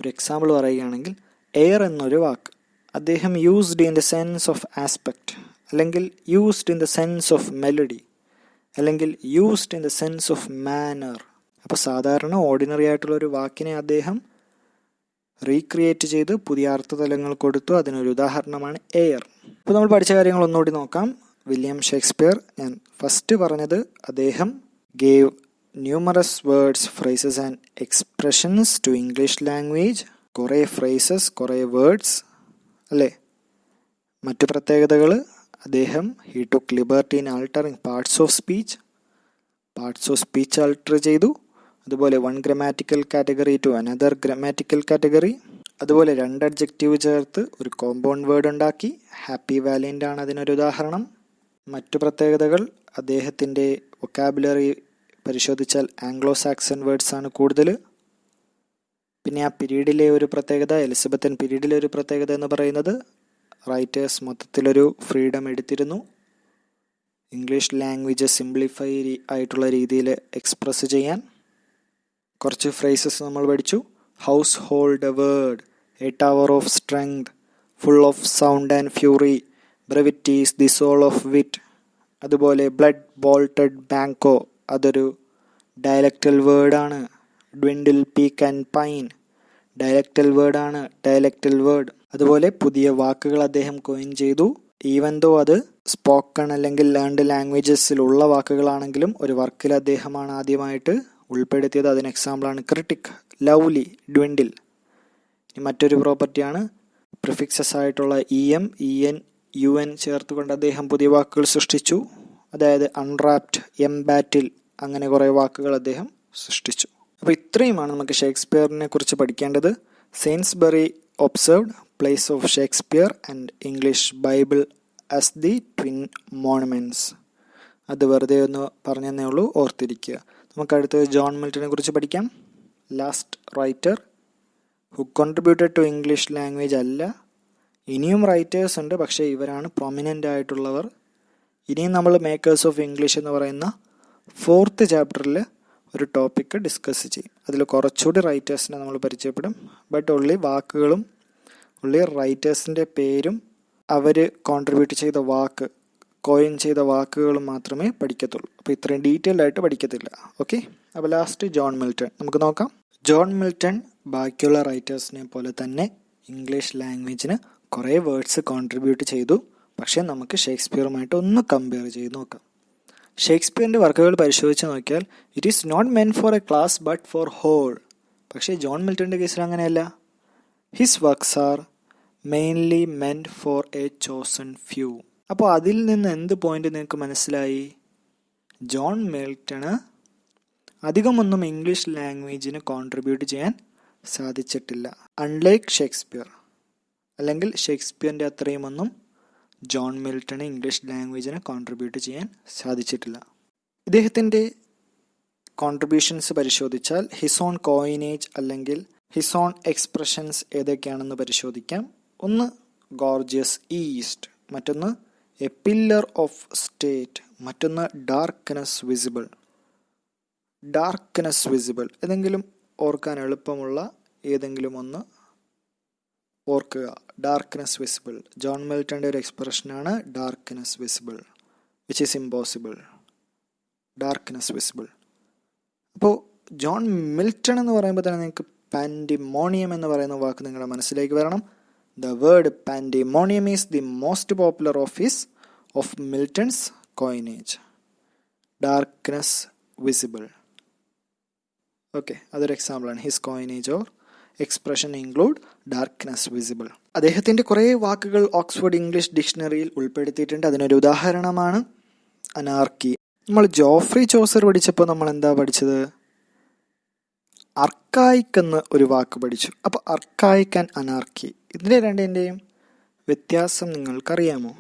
ഒരു എക്സാമ്പിൾ പറയുകയാണെങ്കിൽ, എയർ എന്നൊരു വാക്ക് അദ്ദേഹം used in the sense of aspect, അല്ലെങ്കിൽ used in the sense of melody, അല്ലെങ്കിൽ used in the sense of manner. അപ്പോൾ സാധാരണ ഓർഡിനറി ആയിട്ടുള്ള ഒരു വാക്കിനെ അദ്ദേഹം റീക്രിയേറ്റ് ചെയ്ത് പുതിയ അർത്ഥതലങ്ങൾ കൊടുത്തു. അതിനൊരു ഉദാഹരണമാണ് എയർ. ഇപ്പോൾ നമ്മൾ പഠിച്ച കാര്യങ്ങൾ ഒന്നുകൂടി നോക്കാം. വില്യം ഷേക്സ്പിയർ, ഞാൻ ഫസ്റ്റ് പറഞ്ഞത്, അദ്ദേഹം gave numerous words, phrases and expressions to English language. കുറേ ഫ്രേസസ്, കുറേ വേർഡ്സ് അല്ലേ. മറ്റു പ്രത്യേകതകൾ, അദ്ദേഹം he took liberty in altering parts of speech alter ചെയ്തു. അതുപോലെ 1 grammatical category to another grammatical category. അതുപോലെ 2 അഡ്ജക്റ്റീവ് ചേർത്ത് ഒരു കോമ്പൗണ്ട് വേർഡ് ഉണ്ടാക്കി. ഹാപ്പി വാലിയൻ്റ് ആണ് അതിനൊരു ഉദാഹരണം. മറ്റു പ്രത്യേകതകൾ, അദ്ദേഹത്തിൻ്റെ വൊക്കാബുലറി പരിശോധിച്ചാൽ ആംഗ്ലോ സാക്സൺ വേർഡ്സ് ആണ് കൂടുതൽ. പിന്നെ ആ പീരീഡിലെ ഒരു പ്രത്യേകത, എലിസബത്തൻ പീരീഡിലെ ഒരു പ്രത്യേകത എന്ന് പറയുന്നത് റൈറ്റേഴ്സ് മൊത്തത്തിലൊരു ഫ്രീഡം എടുത്തിരുന്നു. ഇംഗ്ലീഷ് ലാംഗ്വേജ് സിംപ്ലിഫൈ ആയിട്ടുള്ള രീതിയിൽ എക്സ്പ്രസ് ചെയ്യാൻ. കുറച്ച് ഫ്രേസസ് നമ്മൾ പഠിച്ചു. Household word, a tower of strength, full of sound and fury, brevity is the soul of wit. അതുപോലെ ബ്ലഡ് ബോൾട്ടഡ് ബാങ്കോ, അതൊരു ഡയലക്റ്റൽ വേർഡാണ്. Dwindle, peak and pine dialectal word. അതുപോലെ പുതിയ വാക്കുകൾ അദ്ദേഹം കോയിൻ ചെയ്തു. ഈവൻ ദോ അത് spoken അല്ലെങ്കിൽ ലേൺഡ് ലാംഗ്വേജസിലുള്ള വാക്കുകളാണെങ്കിലും ഒരു വർക്കിൽ അദ്ദേഹമാണ് ആദ്യമായിട്ട് ഉൾപ്പെടുത്തിയത്. അതിന് എക്സാമ്പിളാണ് ക്രിട്ടിക്, ലവ്ലി, ഡ്വിൻഡിൽ. മറ്റൊരു പ്രോപ്പർട്ടിയാണ് പ്രിഫിക്സസ് ആയിട്ടുള്ള EM, EN, UN ചേർത്തുകൊണ്ട് അദ്ദേഹം പുതിയ വാക്കുകൾ സൃഷ്ടിച്ചു. അതായത് അൺറാപ്ഡ്, എംബാറ്റിൽ, അങ്ങനെ കുറേ വാക്കുകൾ അദ്ദേഹം സൃഷ്ടിച്ചു. അപ്പോൾ ഇത്രയുമാണ് നമുക്ക് ഷേക്സ്പിയറിനെ കുറിച്ച് പഠിക്കേണ്ടത്. Saintsbury observed place of Shakespeare and English Bible as the twin monuments. അത് വെറുതെ ഒന്ന് പറഞ്ഞതന്നേ ഉള്ളൂ, ഓർത്തിരിക്കുക. നമുക്കടുത്ത് ജോൺ മിൽട്ടനെ കുറിച്ച് പഠിക്കാം. Last writer who contributed to English language അല്ല, ഇനിയും റൈറ്റേഴ്സ് ഉണ്ട്, പക്ഷേ ഇവരാണ് പ്രൊമിനൻ്റ് ആയിട്ടുള്ളവർ. ഇനിയും നമ്മൾ മേക്കേഴ്സ് ഓഫ് ഇംഗ്ലീഷ് എന്ന് പറയുന്ന 4th ചാപ്റ്ററിൽ ഒരു ടോപ്പിക്ക് ഡിസ്കസ് ചെയ്യും. അതിൽ കുറച്ചുകൂടി റൈറ്റേഴ്സിനെ നമ്മൾ പരിചയപ്പെടും. ബട്ട് ഉള്ളി വാക്കുകളും ഉള്ളി റൈറ്റേഴ്സിൻ്റെ പേരും അവർ കോൺട്രിബ്യൂട്ട് ചെയ്ത വാക്ക്, കോയിൻ ചെയ്ത വാക്കുകളും മാത്രമേ പഠിക്കത്തുള്ളൂ. അപ്പോൾ ഇത്രയും ഡീറ്റെയിൽഡ് ആയിട്ട് പഠിക്കത്തില്ല. ഓക്കെ, അപ്പോൾ ലാസ്റ്റ് ജോൺ മിൽട്ടൺ നമുക്ക് നോക്കാം. ജോൺ മിൽട്ടൺ ബാക്കിയുള്ള റൈറ്റേഴ്സിനെ പോലെ തന്നെ ഇംഗ്ലീഷ് ലാംഗ്വേജിന് കുറേ വേർഡ്സ് കോൺട്രിബ്യൂട്ട് ചെയ്തു. പക്ഷേ നമുക്ക് ഷേക്സ്പിയറുമായിട്ട് ഒന്ന് കമ്പയർ ചെയ്ത് നോക്കാം. ഷേക്സ്പിയറിൻ്റെ വർക്കുകൾ പരിശോധിച്ച് നോക്കിയാൽ it is not meant for a class but for whole. പക്ഷേ ജോൺ മിൽട്ടൻ്റെ കേസിൽ അങ്ങനെയല്ല. His works are mainly meant for a chosen few. അപ്പോൾ അതിൽ നിന്ന് എന്ത് പോയിന്റ് നിങ്ങൾക്ക് മനസ്സിലായി? ജോൺ മിൽട്ടണ് അധികമൊന്നും ഇംഗ്ലീഷ് ലാംഗ്വേജിന് കോൺട്രിബ്യൂട്ട് ചെയ്യാൻ സാധിച്ചിട്ടില്ല. അൺലൈക്ക് ഷേക്സ്പിയർ, അല്ലെങ്കിൽ ഷേക്സ്പിയറിൻ്റെ അത്രയും ഒന്നും ജോൺ മിൽട്ടണ് ഇംഗ്ലീഷ് ലാംഗ്വേജിനെ കോൺട്രിബ്യൂട്ട് ചെയ്യാൻ സാധിച്ചിട്ടില്ല. ഇദ്ദേഹത്തിൻ്റെ കോൺട്രിബ്യൂഷൻസ് പരിശോധിച്ചാൽ ഹിസ് ഓൺ കോയിനേജ് അല്ലെങ്കിൽ ഹിസ് ഓൺ എക്സ്പ്രഷൻസ് ഏതൊക്കെയാണെന്ന് പരിശോധിക്കാം. ഒന്ന് ഗോർജിയസ് ഈസ്റ്റ്, മറ്റൊന്ന് എ പില്ലർ ഓഫ് സ്റ്റേറ്റ്, മറ്റൊന്ന് ഡാർക്ക്നെസ് വിസിബിൾ. ഡാർക്ക്നെസ് വിസിബിൾ ഏതെങ്കിലും ഓർക്കാൻ എളുപ്പമുള്ള ഏതെങ്കിലും ഒന്ന് ഓർക്കുക. ഡാർക്ക്നെസ് വിസിബിൾ, ജോൺ മിൽട്ടൻ്റെ ഒരു എക്സ്പ്രഷനാണ് darkness visible, which is impossible. Darkness visible. അപ്പോൾ ജോൺ മിൽട്ടൺ എന്ന് പറയുമ്പോൾ തന്നെ നിങ്ങൾക്ക് പാൻഡിമോണിയം എന്ന് പറയുന്ന വാക്ക് നിങ്ങളുടെ മനസ്സിലേക്ക് വരണം. The word pandemonium is the most popular of Milton's coinage. Darkness visible. Okay, അതൊരു എക്സാമ്പിളാണ്. His coinage or expression include darkness visible. അദ്ദേഹത്തിൻ്റെ കുറേ വാക്കുകൾ ഓക്സ്ഫോർഡ് ഇംഗ്ലീഷ് ഡിക്ഷണറിയിൽ ഉൾപ്പെടുത്തിയിട്ടുണ്ട്. അതിനൊരു ഉദാഹരണമാണ് അനാർക്കി. നമ്മൾ ജോഫ്രി ചോസർ പഠിച്ചപ്പോൾ നമ്മൾ എന്താ പഠിച്ചത്? അർക്കായിക് എന്ന ഒരു വാക്ക് പഠിച്ചു. അപ്പോൾ അർക്കായിക് ആൻഡ് അനാർക്കി, ഇതിൻ്റെ രണ്ടിൻ്റെയും വ്യത്യാസം നിങ്ങൾക്കറിയാമോ?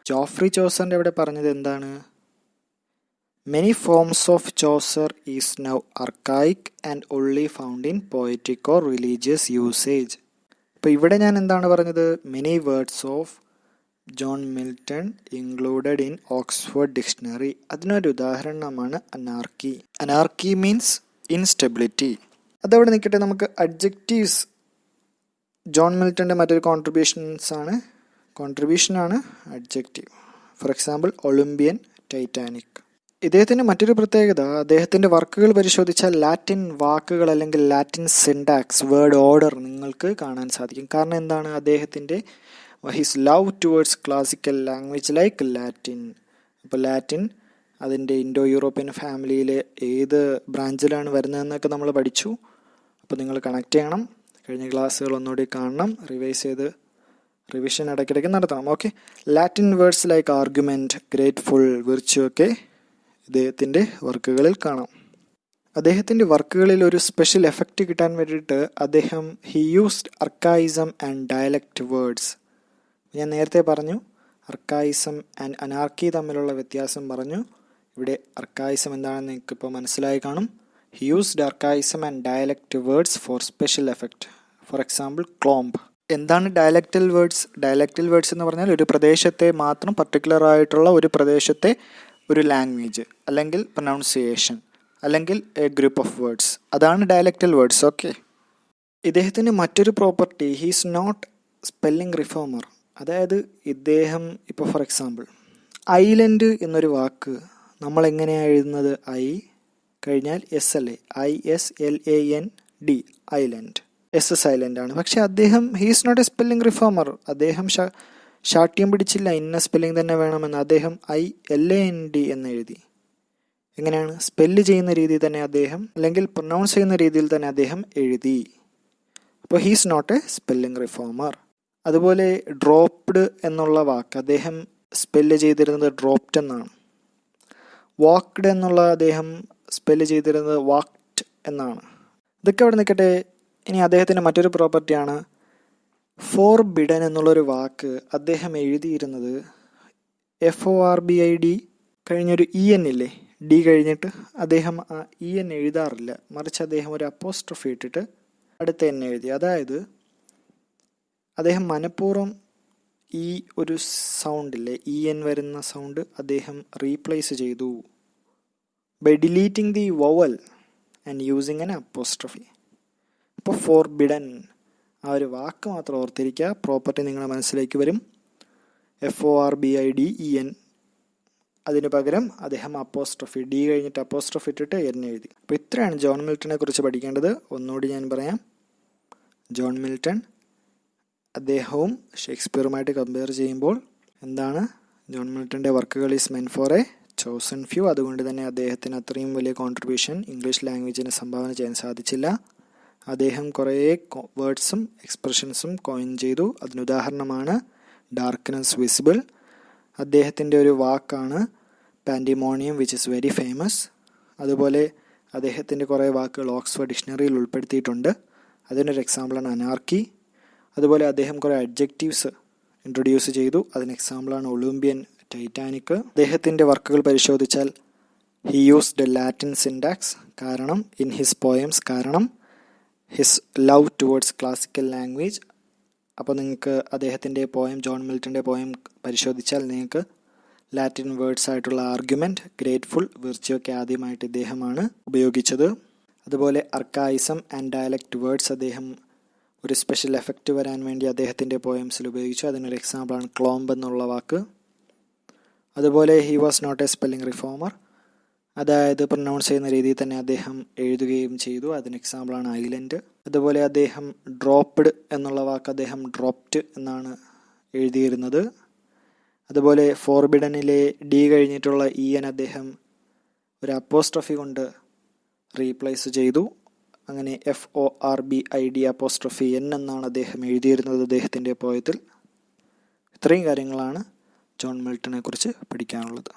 ജോഫ്രി ചോസറിൻ്റെ അവിടെ പറഞ്ഞത് എന്താണ്? Many forms of Chaucer is now archaic and only found in poetic or religious usage. ഇപ്പോൾ ഇവിടെ ഞാൻ എന്താണ് പറഞ്ഞത്? Many words of John Milton included in Oxford Dictionary. അതിനൊരു ഉദാഹരണമാണ് അനാർക്കി. Anarchy means instability. അതവിടെ നിൽക്കട്ടെ. നമുക്ക് അഡ്ജക്റ്റീവ്സ്. ജോൺ മിൽട്ടൻ്റെ മറ്റൊരു കോൺട്രിബ്യൂഷനാണ് adjective. For example Olympian, titanic. ഇദ്ദേഹത്തിൻ്റെ മറ്റൊരു പ്രത്യേകത, അദ്ദേഹത്തിൻ്റെ വർക്കുകൾ പരിശോധിച്ചാൽ ലാറ്റിൻ വാക്കുകൾ അല്ലെങ്കിൽ ലാറ്റിൻ സിൻടാക്സ്, വേർഡ് ഓർഡർ നിങ്ങൾക്ക് കാണാൻ സാധിക്കും. കാരണം എന്താണ്? അദ്ദേഹത്തിൻ്റെ his love towards classical language like Latin. ഇപ്പോൾ ലാറ്റിൻ അതിൻ്റെ ഇൻഡോ യൂറോപ്യൻ ഫാമിലിയിലെ ഏത് ബ്രാഞ്ചിലാണ് വരുന്നതെന്നൊക്കെ നമ്മൾ പഠിച്ചു. അപ്പോൾ നിങ്ങൾ കണക്ട് ചെയ്യണം. കഴിഞ്ഞ ക്ലാസ്സുകൾ ഒന്നുകൂടി കാണണം, റിവൈസ് ചെയ്ത് റിവിഷൻ ഇടയ്ക്കിടയ്ക്ക് നടത്തണം. Okay, Latin words like argument, grateful, virtue ഒക്കെ ഇദ്ദേഹത്തിൻ്റെ വർക്കുകളിൽ കാണാം. അദ്ദേഹത്തിൻ്റെ വർക്കുകളിൽ ഒരു സ്പെഷ്യൽ എഫക്റ്റ് കിട്ടാൻ വേണ്ടിയിട്ട് അദ്ദേഹം used archaism and dialect words. ഞാൻ നേരത്തെ പറഞ്ഞു അർക്കായിസം ആൻഡ് അനാർക്കി തമ്മിലുള്ള വ്യത്യാസം പറഞ്ഞു. ഇവിടെ അർക്കായിസം എന്താണെന്ന് എനിക്കിപ്പോൾ മനസ്സിലായി കാണും. Used archaism and dialect words for special effect. For example clomb. എന്താണ് ഡയലക്റ്റൽ വേർഡ്സ്? ഡയലക്റ്റൽ വേർഡ്സ് എന്ന് പറഞ്ഞാൽ ഒരു പ്രദേശത്തെ മാത്രം പർട്ടിക്കുലർ ആയിട്ടുള്ള ഒരു പ്രദേശത്തെ ഒരു ലാംഗ്വേജ് അല്ലെങ്കിൽ പ്രൊനൗൺസിയേഷൻ അല്ലെങ്കിൽ എ ഗ്രൂപ്പ് ഓഫ് വേർഡ്സ്, അതാണ് ഡയലക്റ്റൽ വേർഡ്സ്. ഓക്കെ, ഇദ്ദേഹത്തിൻ്റെ മറ്റൊരു property, he's not spelling reformer. അതായത് ഇദ്ദേഹം ഇപ്പോൾ ഫോർ എക്സാമ്പിൾ ഐലൻഡ് എന്നൊരു വാക്ക് നമ്മൾ എങ്ങനെയാണ് എഴുതുന്നത്? ഐ കഴിഞ്ഞാൽ എസ് അല്ലേ? ISLAND, island. എസ് സൈലൻ്റ് ആണ്. പക്ഷെ അദ്ദേഹം he's not a spelling reformer. അദ്ദേഹം ശാഠ്യം പിടിച്ചില്ല, ഇന്ന സ്പെല്ലിംഗ് തന്നെ വേണമെന്ന്. അദ്ദേഹം ILAND എന്ന് എഴുതി. എങ്ങനെയാണ്? സ്പെല്ല് ചെയ്യുന്ന രീതിയിൽ തന്നെ അദ്ദേഹം, അല്ലെങ്കിൽ പ്രൊനൗൺസ് ചെയ്യുന്ന രീതിയിൽ തന്നെ അദ്ദേഹം എഴുതി. അപ്പോൾ he's not a spelling reformer. അതുപോലെ ഡ്രോപ്ഡ് എന്നുള്ള വാക്ക് അദ്ദേഹം സ്പെല്ല് ചെയ്തിരുന്നത് ഡ്രോപ്ഡ് എന്നാണ്. വാക്ക്ഡ് എന്നുള്ള അദ്ദേഹം സ്പെല്ല് ചെയ്തിരുന്നത് വാക്ട് എന്നാണ്. ഇതൊക്കെ അവിടെ നിൽക്കട്ടെ. ഇനി അദ്ദേഹത്തിൻ്റെ മറ്റൊരു പ്രോപ്പർട്ടിയാണ് ഫോർബിഡൻ എന്നുള്ളൊരു വാക്ക് അദ്ദേഹം എഴുതിയിരുന്നത് FORBID കഴിഞ്ഞൊരു ഇ എൻ ഇല്ലേ, ഡി കഴിഞ്ഞിട്ട് അദ്ദേഹം ആ ഇ എൻ എഴുതാറില്ല, മറിച്ച് അദ്ദേഹം ഒരു അപ്പോസ്ട്രഫി ഇട്ടിട്ട് അടുത്ത എൻ എഴുതി. അതായത് അദ്ദേഹം മനഃപൂർവ്വം ഈ ഒരു സൗണ്ടില്ലേ, ഇ എൻ വരുന്ന സൗണ്ട് അദ്ദേഹം റീപ്ലേസ് ചെയ്തു by deleting the vowel and using N apostrophe. അപ്പോൾ ഫോർബിഡൻ ആ ഒരു വാക്ക് മാത്രം ഓർത്തിരിക്കുക, പ്രോപ്പർട്ടി നിങ്ങളുടെ മനസ്സിലേക്ക് വരും. FORBIDEN. അതിന് പകരം അദ്ദേഹം അപ്പോസ്ട്രഫി, ഡി കഴിഞ്ഞിട്ട് അപ്പോസ്ട്രഫി ഇട്ടിട്ട് എൻ എഴുതി. അപ്പോൾ ഇത്രയാണ് ജോൺ മിൽട്ടനെ കുറിച്ച് പഠിക്കേണ്ടത്. ഒന്നുകൂടി ഞാൻ പറയാം. ജോൺ മിൽട്ടൺ, അദ്ദേഹവും ഷേക്സ്പിയറുമായിട്ട് കമ്പയർ ചെയ്യുമ്പോൾ എന്താണ്, ജോൺ മിൽട്ടൻ്റെ വർക്കുകൾ is meant for a chosen few. അതുകൊണ്ട് തന്നെ അദ്ദേഹത്തിന് അത്രയും വലിയ കോൺട്രിബ്യൂഷൻ ഇംഗ്ലീഷ് ലാംഗ്വേജിന് സംഭാവന ചെയ്യാൻ സാധിച്ചില്ല. അദ്ദേഹം കുറേ വേർഡ്സും എക്സ്പ്രഷൻസും കോയിൻ ചെയ്തു. അതിനുദാഹരണമാണ് ഡാർക്ക്നെസ് വിസിബിൾ. അദ്ദേഹത്തിൻ്റെ ഒരു വാക്കാണ് പാൻഡിമോണിയം, വിച്ച് ഇസ് വെരി ഫേമസ്. അതുപോലെ അദ്ദേഹത്തിൻ്റെ കുറേ വാക്കുകൾ ഓക്സ്ഫോർഡ് ഡിക്ഷണറിയിൽ ഉൾപ്പെടുത്തിയിട്ടുണ്ട്. അതിനൊരു എക്സാമ്പിളാണ് അനാർക്കി. അതുപോലെ അദ്ദേഹം കുറേ അഡ്ജക്റ്റീവ്സ് ഇൻട്രൊഡ്യൂസ് ചെയ്തു. അതിന് എക്സാമ്പിളാണ് ഒളിമ്പ്യൻ, ടൈറ്റാനിക്. അദ്ദേഹത്തിൻ്റെ വർക്കുകൾ പരിശോധിച്ചാൽ ഹി യൂസ്ഡ് ലാറ്റിൻ സിൻടാക്സ്, കാരണം ഇൻ ഹിസ് പോയംസ്, കാരണം his love towards classical language. അപ്പോൾ നിങ്ങൾക്ക് അദ്ദേഹത്തിൻ്റെ പോയം, ജോൺ മിൽട്ടൻ്റെ പോയം പരിശോധിച്ചാൽ നിങ്ങൾക്ക് ലാറ്റിൻ വേർഡ്സ് ആയിട്ടുള്ള ആർഗ്യുമെൻറ്റ്, ഗ്രേറ്റ്ഫുൾ, വിർച്യു ഒക്കെ ആദ്യമായിട്ട് ഇദ്ദേഹമാണ് ഉപയോഗിച്ചത്. അതുപോലെ അർക്കായിസം ആൻഡ് ഡയലക്റ്റ് വേർഡ്സ് അദ്ദേഹം ഒരു സ്പെഷ്യൽ എഫക്റ്റ് വരാൻ വേണ്ടി അദ്ദേഹത്തിൻ്റെ പോയംസിൽ ഉപയോഗിച്ചു. അതിനൊരു എക്സാമ്പിളാണ് ക്ലോംബ് എന്നുള്ള വാക്ക്. അതുപോലെ he was not a spelling reformer, അതായത് പ്രൊനൗൺസ് ചെയ്യുന്ന രീതിയിൽ തന്നെ അദ്ദേഹം എഴുതുകയും ചെയ്തു. അതിന് എക്സാമ്പിളാണ് ഐലൻഡ്. അതുപോലെ അദ്ദേഹം ഡ്രോപ്പ്ഡ് എന്നുള്ള വാക്ക് അദ്ദേഹം ഡ്രോപ്റ്റ് എന്നാണ് എഴുതിയിരുന്നത്. അതുപോലെ ഫോർബിഡനിലെ ഡി കഴിഞ്ഞിട്ടുള്ള ഇ എൻ അദ്ദേഹം ഒരു അപ്പോസ്ട്രഫി കൊണ്ട് റീപ്ലേസ് ചെയ്തു. അങ്ങനെ FORBID അപ്പോസ്ട്രഫി എൻ എന്നാണ് അദ്ദേഹം എഴുതിയിരുന്നത് അദ്ദേഹത്തിൻ്റെ പോയത്തിൽ. ഇത്രയും കാര്യങ്ങളാണ് ജോൺ മിൽട്ടനെ കുറിച്ച് പഠിക്കാനുള്ളത്.